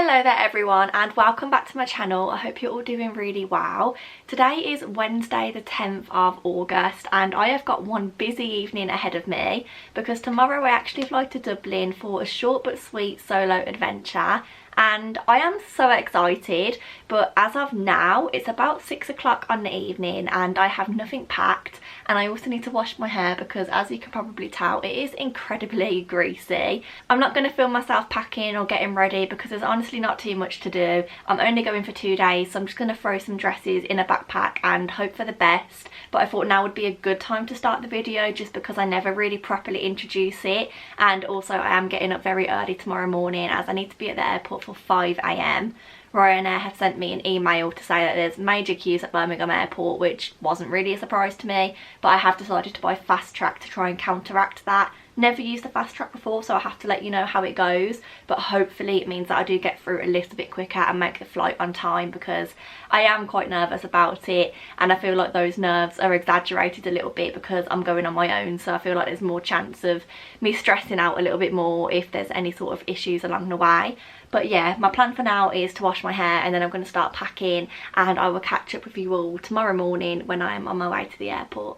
Hello there everyone and welcome back to my channel. I hope you're all doing really well. Today is Wednesday the 10th of August and I have got one busy evening ahead of me because tomorrow I actually fly to Dublin for a short but sweet solo adventure. And I am so excited, but as of now it's about 6 o'clock on the evening and I have nothing packed, and I also need to wash my hair because, as you can probably tell, it is incredibly greasy. I'm not going to film myself packing or getting ready because there's honestly not too much to do. I'm only going for 2 days, so I'm just going to throw some dresses in a backpack and hope for the best. But I thought now would be a good time to start the video just because I never really properly introduce it, and also I am getting up very early tomorrow morning as I need to be at the airport for 5 AM. Ryanair have sent me an email to say that there's major queues at Birmingham Airport, which wasn't really a surprise to me, but I have decided to buy fast track to try and counteract that. Never used the fast track before, so I have to let you know how it goes, but hopefully it means that I do get through a little bit quicker and make the flight on time, because I am quite nervous about it and I feel like those nerves are exaggerated a little bit because I'm going on my own, so I feel like there's more chance of me stressing out a little bit more if there's any sort of issues along the way. But yeah, my plan for now is to wash my hair and then I'm going to start packing, and I will catch up with you all tomorrow morning when I'm on my way to the airport.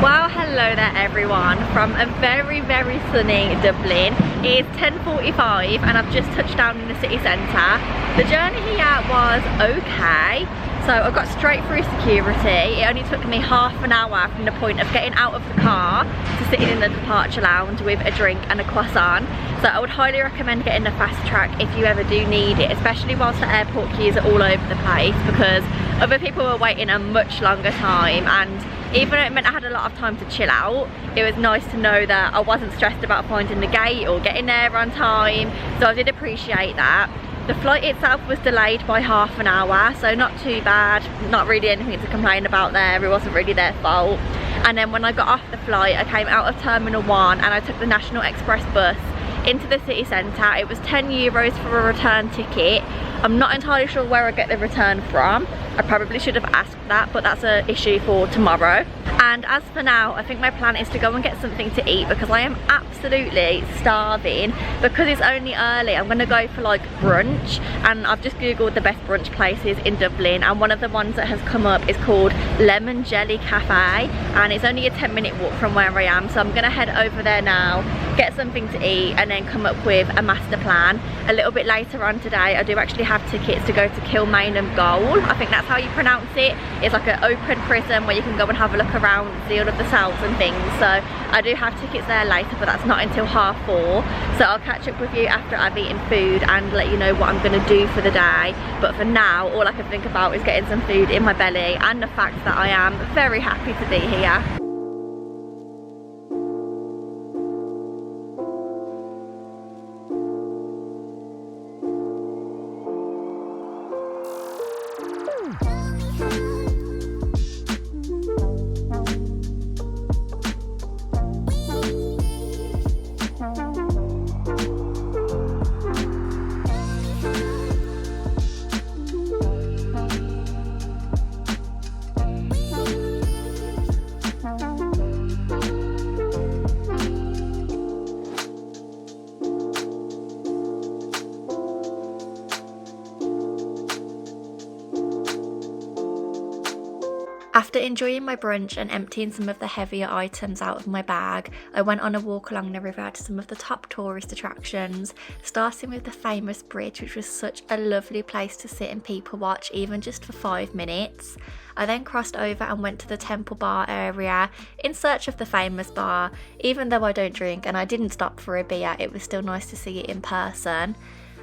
Well, hello there everyone from a very sunny Dublin. It is 10:45 and I've just touched down in the city centre. The journey here was okay, so I got straight through security. It only took me half an hour from the point of getting out of the car to sitting in the departure lounge with a drink and a croissant. So I would highly recommend getting the fast track if you ever do need it, especially whilst the airport queues are all over the place, because other people were waiting a much longer time, and even though it meant I had a lot of time to chill out, it was nice to know that I wasn't stressed about finding the gate or getting there on time, so I did appreciate that. The flight itself was delayed by half an hour, so not too bad, not really anything to complain about there, it wasn't really their fault. And then when I got off the flight, I came out of Terminal 1 and I took the National Express bus into the city centre. It was €10 for a return ticket. I'm not entirely sure where I get the return from. I probably should have asked that, but that's an issue for tomorrow. And as for now, I think my plan is to go and get something to eat because I am absolutely starving. Because it's only early, I'm going to go for like brunch, and I've just googled the best brunch places in Dublin, and one of the ones that has come up is called Lemon Jelly Cafe, and it's only a 10-minute walk from where I am, so I'm going to head over there now, get something to eat, and then come up with a master plan. A little bit later on today I do actually have tickets to go to Kilmainham Gaol, I think that's how you pronounce it. It's like an open prison where you can go and have a look around, see all of the cells and things, so I do have tickets there later, but that's not until 4:30, so I'll catch up with you after I've eaten food and let you know what I'm going to do for the day. But for now, all I can think about is getting some food in my belly and the fact that I am very happy to be here. After enjoying my brunch and emptying some of the heavier items out of my bag, I went on a walk along the river to some of the top tourist attractions, starting with the famous bridge, which was such a lovely place to sit and people watch, even just for 5 minutes. I then crossed over and went to the Temple Bar area in search of the famous bar. Even though I don't drink and I didn't stop for a beer, it was still nice to see it in person.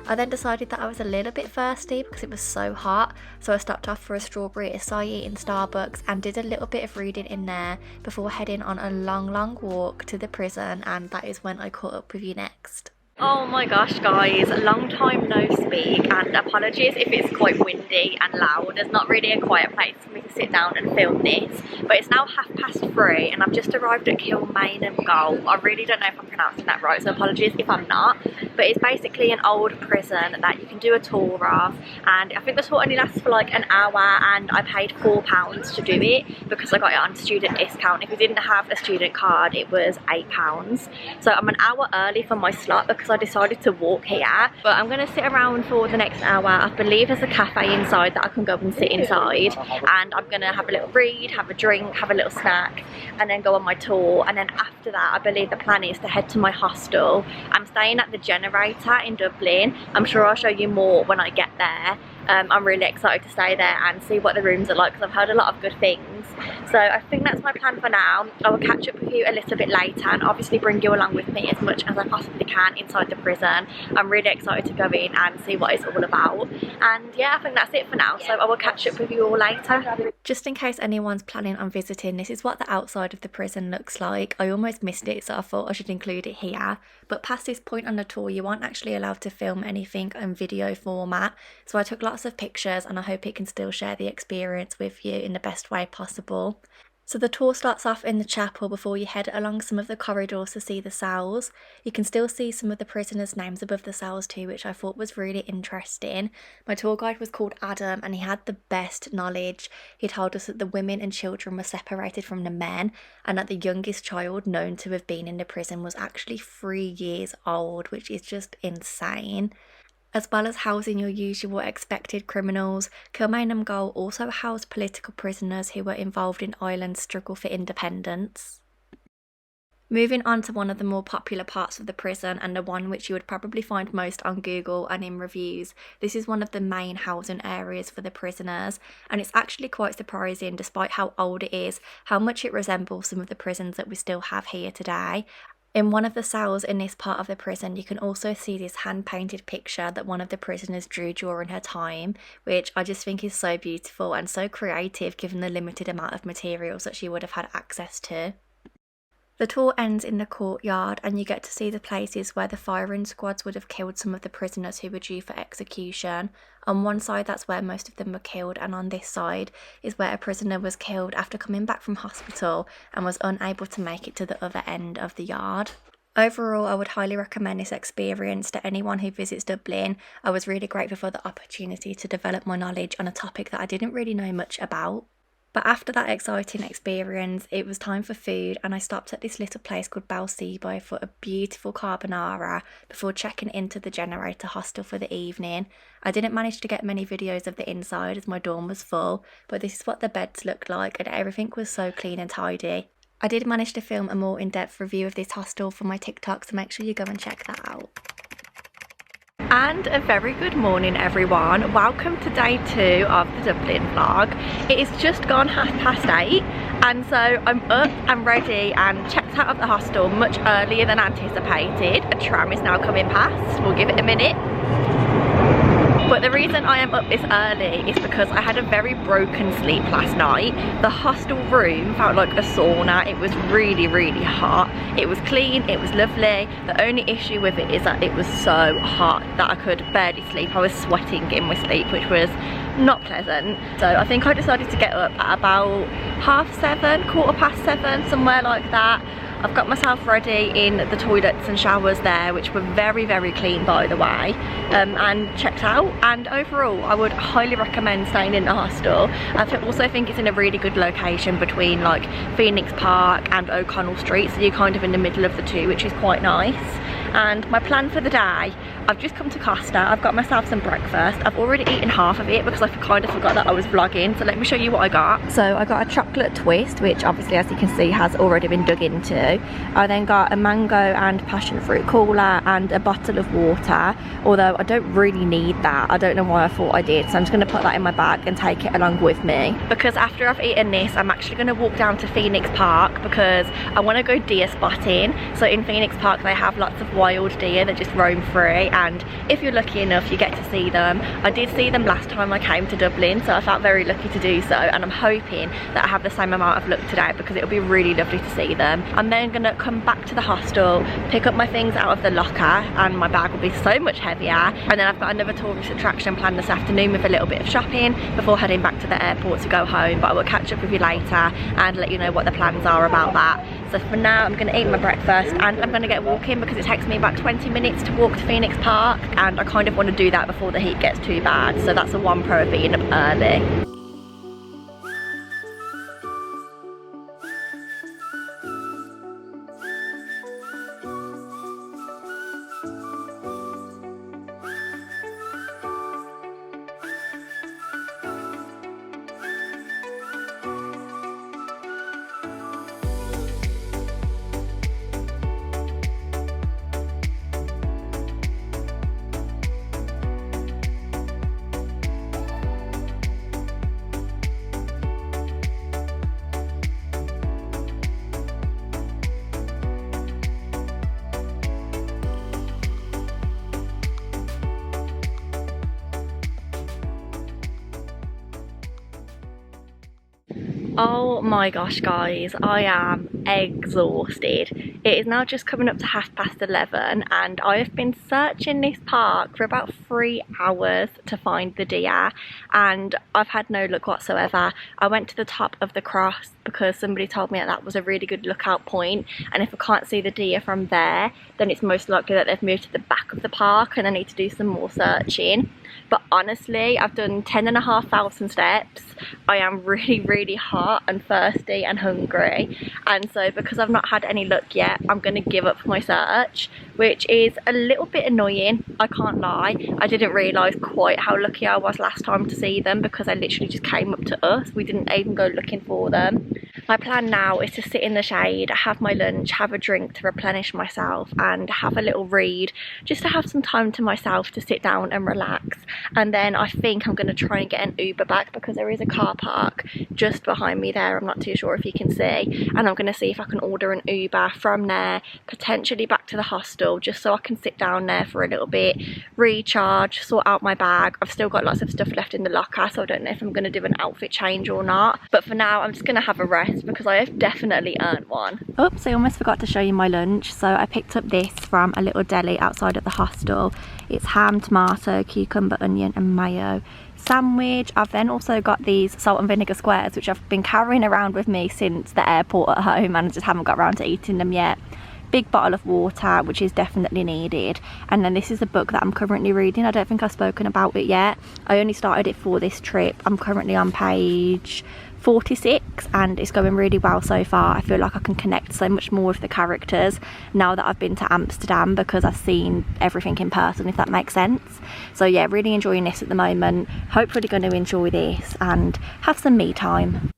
I then decided that I was a little bit thirsty because it was so hot, so I stopped off for a strawberry acai in Starbucks and did a little bit of reading in there before heading on a long walk to the prison, and that is when I caught up with you next. Oh my gosh guys, long time no speak, and apologies if it's quite windy and loud. There's not really a quiet place for me to sit down and film this, but it's now 3:30 and I've just arrived at Kilmainham. I really don't know if I'm pronouncing that right, so apologies if I'm not, but it's basically an old prison that you can do a tour of, and I think the tour only lasts for like an hour, and I paid £4 to do it because I got it on student discount. If you didn't have a student card it was £8, so I'm an hour early for my slot because I decided to walk here, but I'm going to sit around for the next hour. I believe there's a cafe inside that I can go and sit inside, and I'm going to have a little read, have a drink, have a little snack, and then go on my tour. And then after that I believe the plan is to head to my hostel. I'm staying at the Generator in Dublin. I'm sure I'll show you more when I get there. I'm really excited to stay there and see what the rooms are like because I've heard a lot of good things. So I think that's my plan for now. I will catch up with you a little bit later and obviously bring you along with me as much as I possibly can inside the prison. I'm really excited to go in and see what it's all about. And yeah, I think that's it for now. So I will catch up with you all later. Just in case anyone's planning on visiting, this is what the outside of the prison looks like. I almost missed it, so I thought I should include it here. But past this point on the tour, you aren't actually allowed to film anything in video format. So I took lots of pictures and I hope it can still share the experience with you in the best way possible. So the tour starts off in the chapel before you head along some of the corridors to see the cells. You can still see some of the prisoners' names above the cells too, which I thought was really interesting. My tour guide was called Adam and he had the best knowledge. He told us that the women and children were separated from the men, and that the youngest child known to have been in the prison was actually 3 years old, which is just insane. As well as housing your usual expected criminals, Kilmainham Gaol also housed political prisoners who were involved in Ireland's struggle for independence. Moving on to one of the more popular parts of the prison, and the one which you would probably find most on Google and in reviews, this is one of the main housing areas for the prisoners, and it's actually quite surprising, despite how old it is, how much it resembles some of the prisons that we still have here today. In one of the cells in this part of the prison, you can also see this hand-painted picture that one of the prisoners drew during her time, which I just think is so beautiful and so creative given the limited amount of materials that she would have had access to. The tour ends in the courtyard and you get to see the places where the firing squads would have killed some of the prisoners who were due for execution. On one side that's where most of them were killed, and on this side is where a prisoner was killed after coming back from hospital and was unable to make it to the other end of the yard. Overall, I would highly recommend this experience to anyone who visits Dublin. I was really grateful for the opportunity to develop my knowledge on a topic that I didn't really know much about. But after that exciting experience, it was time for food, and I stopped at this little place called Balsibo for a beautiful carbonara before checking into the Generator hostel for the evening. I didn't manage to get many videos of the inside as my dorm was full, but this is what the beds looked like and everything was so clean and tidy. I did manage to film a more in-depth review of this hostel for my TikTok, so make sure you go and check that out. And a very good morning everyone, welcome to day 2 of the Dublin vlog. It is just gone 8:30 and so I'm up and ready and checked out of the hostel much earlier than anticipated. A tram is now coming past, we'll give it a minute. But the reason I am up this early is because I had a very broken sleep last night. The hostel room felt like a sauna. It was really hot. It was clean, it was lovely. The only issue with it is that it was so hot that I could barely sleep. I was sweating in my sleep, which was not pleasant. So I think I decided to get up at about 7:30, 7:15, somewhere like that. I've got myself ready in the toilets and showers there, which were very clean by the way, and checked out. And overall I would highly recommend staying in the hostel. I also think it's in a really good location between like Phoenix Park and O'Connell Street, so you're kind of in the middle of the two, which is quite nice. And my plan for the day, I've just come to Costa, I've got myself some breakfast. I've already eaten half of it because I kind of forgot that I was vlogging, so let me show you what I got. So I got a chocolate twist, which obviously as you can see has already been dug into. I then got a mango and passion fruit cola and a bottle of water, although I don't really need that. I don't know why I thought I did, so I'm just going to put that in my bag and take it along with me. Because after I've eaten this, I'm actually going to walk down to Phoenix Park because I want to go deer spotting. So in Phoenix Park they have lots of wild deer that just roam free, and if you're lucky enough you get to see them. I did see them last time I came to Dublin, so I felt very lucky to do so, and I'm hoping that I have the same amount of luck today because it'll be really lovely to see them. I'm then gonna come back to the hostel, pick up my things out of the locker, and my bag will be so much heavier, and then I've got another tourist attraction planned this afternoon with a little bit of shopping before heading back to the airport to go home. But I will catch up with you later and let you know what the plans are about that. So for now I'm going to eat my breakfast and I'm going to get walking because it takes me about 20 minutes to walk to Phoenix Park, and I kind of want to do that before the heat gets too bad. So that's the one pro of being up early. Oh my gosh guys, I am exhausted. It is now just coming up to 11:30 and I have been searching this park for about 3 hours to find the deer, and I've had no luck whatsoever. I went to the top of the cross because somebody told me that was a really good lookout point, and if I can't see the deer from there then it's most likely that they've moved to the back of the park and I need to do some more searching. But honestly, I've done 10,500 steps. I am really hot and thirsty and hungry, and so because I've not had any luck yet, I'm going to give up my search, which is a little bit annoying, I can't lie. I didn't realise quite how lucky I was last time to see them because I literally just came up to us. We didn't even go looking for them. My plan now is to sit in the shade, have my lunch, have a drink to replenish myself and have a little read, just to have some time to myself to sit down and relax. And then I think I'm going to try and get an Uber back because there is a car park just behind me there. I'm not too sure if you can see, and I'm going to see if I can order an Uber from there, potentially back to the hostel, just so I can sit down there for a little bit, recharge, sort out my bag. I've still got lots of stuff left in the locker, so I don't know if I'm going to do an outfit change or not, but for now I'm just going to have a rest because I have definitely earned one. Oops, I almost forgot to show you my lunch. So I picked up this from a little deli outside of the hostel. It's ham, tomato, cucumber, onion and mayo sandwich. I've then also got these salt and vinegar squares which I've been carrying around with me since the airport at home, and I just haven't got around to eating them yet. Big bottle of water, which is definitely needed. And then this is a book that I'm currently reading. I don't think I've spoken about it yet. I only started it for this trip. I'm currently on page 46 and it's going really well so far. I feel like I can connect so much more with the characters now that I've been to Amsterdam because I've seen everything in person, if that makes sense. So yeah, really enjoying this at the moment. Hopefully going to enjoy this and have some me time.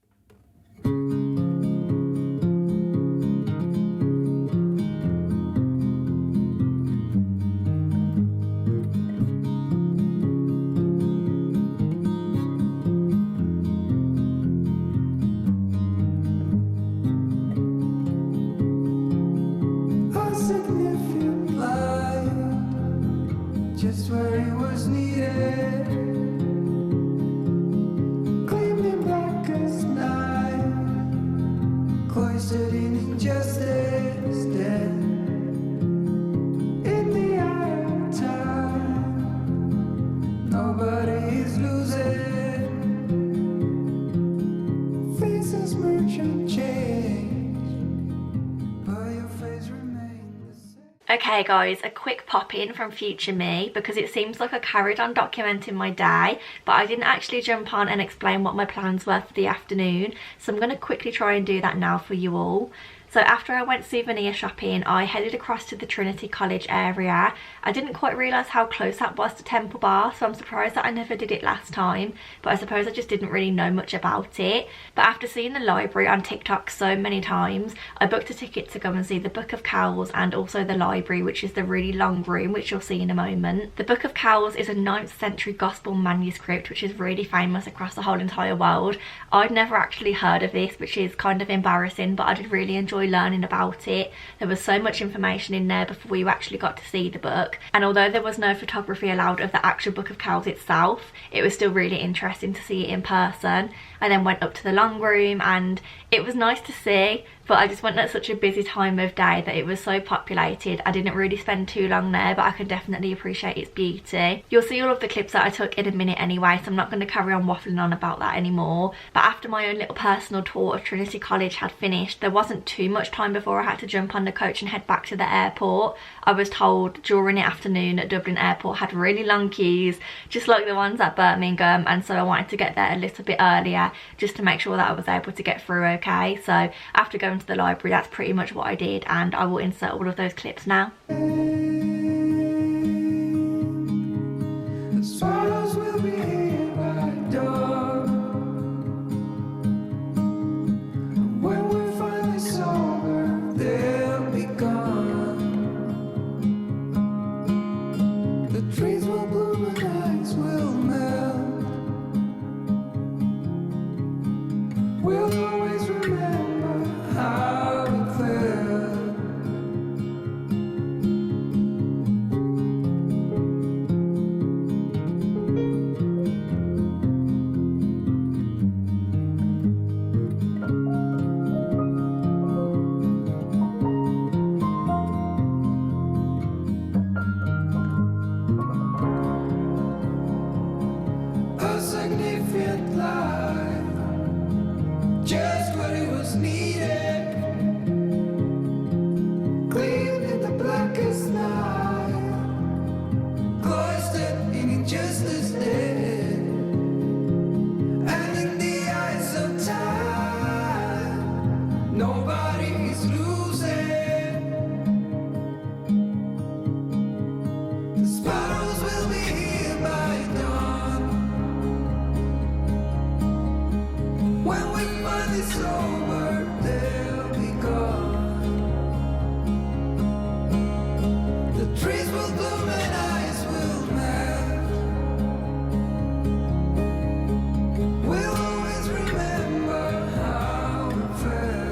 Just where it was needed, gleaming black as night, cloistered in injustice, dead in the eye of time. Nobody is losing, faces merchant change, but your face remains the same. Okay guys, a quick pop in from future me because it seems like I carried on documenting my day but I didn't actually jump on and explain what my plans were for the afternoon, so I'm going to quickly try and do that now for you all. So after I went souvenir shopping, I headed across to the Trinity College area. I didn't quite realise how close that was to Temple Bar, so I'm surprised that I never did it last time, but I suppose I just didn't really know much about it. But after seeing the library on TikTok so many times, I booked a ticket to go and see the Book of Kells and also the library, which is the really long room, which you'll see in a moment. The Book of Kells is a 9th century gospel manuscript which is really famous across the whole entire world. I'd never actually heard of this, which is kind of embarrassing, but I did really enjoy enjoy learning about it. There was so much information in there before you actually got to see the book, and although there was no photography allowed of the actual Book of Kells itself, it was still really interesting to see it in person. I then went up to the long room and it was nice to see, but I just went at such a busy time of day that it was so populated. I didn't really spend too long there, but I can definitely appreciate its beauty. You'll see all of the clips that I took in a minute anyway, so I'm not going to carry on waffling on about that anymore. But after my own little personal tour of Trinity College had finished, there wasn't too much time before I had to jump on the coach and head back to the airport. I was told during the afternoon at Dublin Airport had really long queues, just like the ones at Birmingham, and so I wanted to get there a little bit earlier just to make sure that I was able to get through okay. So after going to the library, that's pretty much what I did, and I will insert all of those clips now. The swallows will be here by dawn. When we're finally sober, they'll be gone. The trees will bloom and ice will melt. We'll always remember how it felt. A significant life, just what it was needed. Clean in the blackest night, cloistered in injustice dead. And in the eyes of time, nobody is losing. The sparrows will be here by dawn. When we find it's over, they'll be gone. The trees will bloom and ice will melt. We'll always remember how it felt.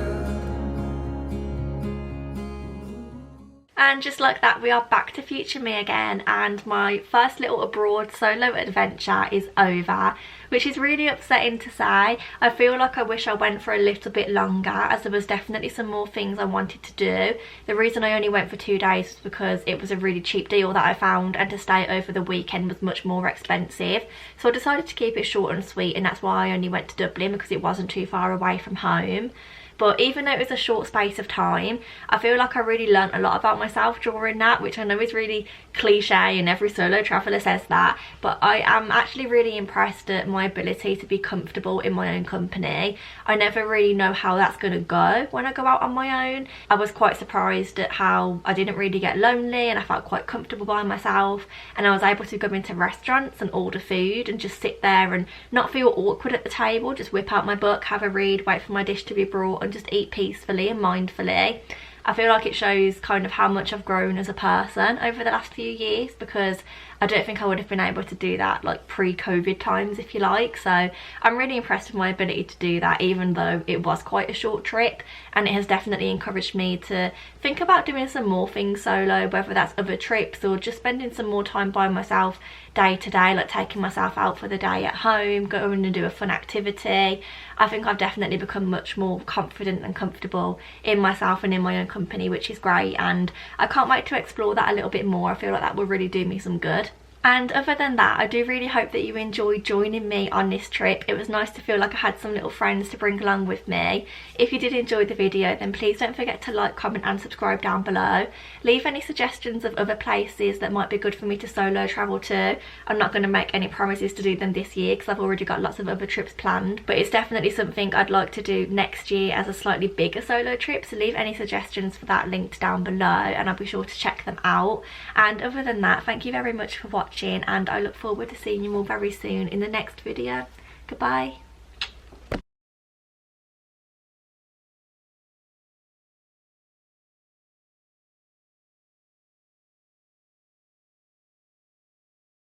And just like that, we are back to future me again, and my first little abroad solo adventure is over, which is really upsetting to say. I feel like I wish I went for a little bit longer, as there was definitely some more things I wanted to do. The reason I only went for 2 days was because it was a really cheap deal that I found, and to stay over the weekend was much more expensive. So I decided to keep it short and sweet, and that's why I only went to Dublin, because it wasn't too far away from home. But even though it was a short space of time, I feel like I really learnt a lot about myself during that, which I know is really cliche and every solo traveller says that, but I am actually really impressed at my ability to be comfortable in my own company. I never really know how that's going to go when I go out on my own. I was quite surprised at how I didn't really get lonely, and I felt quite comfortable by myself, and I was able to go into restaurants and order food and just sit there and not feel awkward at the table, just whip out my book, have a read, wait for my dish to be brought and just eat peacefully and mindfully. I feel like it shows kind of how much I've grown as a person over the last few years, because I don't think I would have been able to do that like pre-COVID times, if you like. So I'm really impressed with my ability to do that, even though it was quite a short trip, and it has definitely encouraged me to think about doing some more things solo, whether that's other trips or just spending some more time by myself day to day, like taking myself out for the day at home, going and do a fun activity. I think I've definitely become much more confident and comfortable in myself and in my own company, which is great, and I can't wait to explore that a little bit more. I feel like that will really do me some good. And other than that, I do really hope that you enjoyed joining me on this trip. It was nice to feel like I had some little friends to bring along with me. If you did enjoy the video, then please don't forget to like, comment and subscribe down below. Leave any suggestions of other places that might be good for me to solo travel to. I'm not going to make any promises to do them this year because I've already got lots of other trips planned, but it's definitely something I'd like to do next year as a slightly bigger solo trip. So leave any suggestions for that linked down below and I'll be sure to check them out. And other than that, thank you very much for watching, and I look forward to seeing you all very soon in the next video. Goodbye.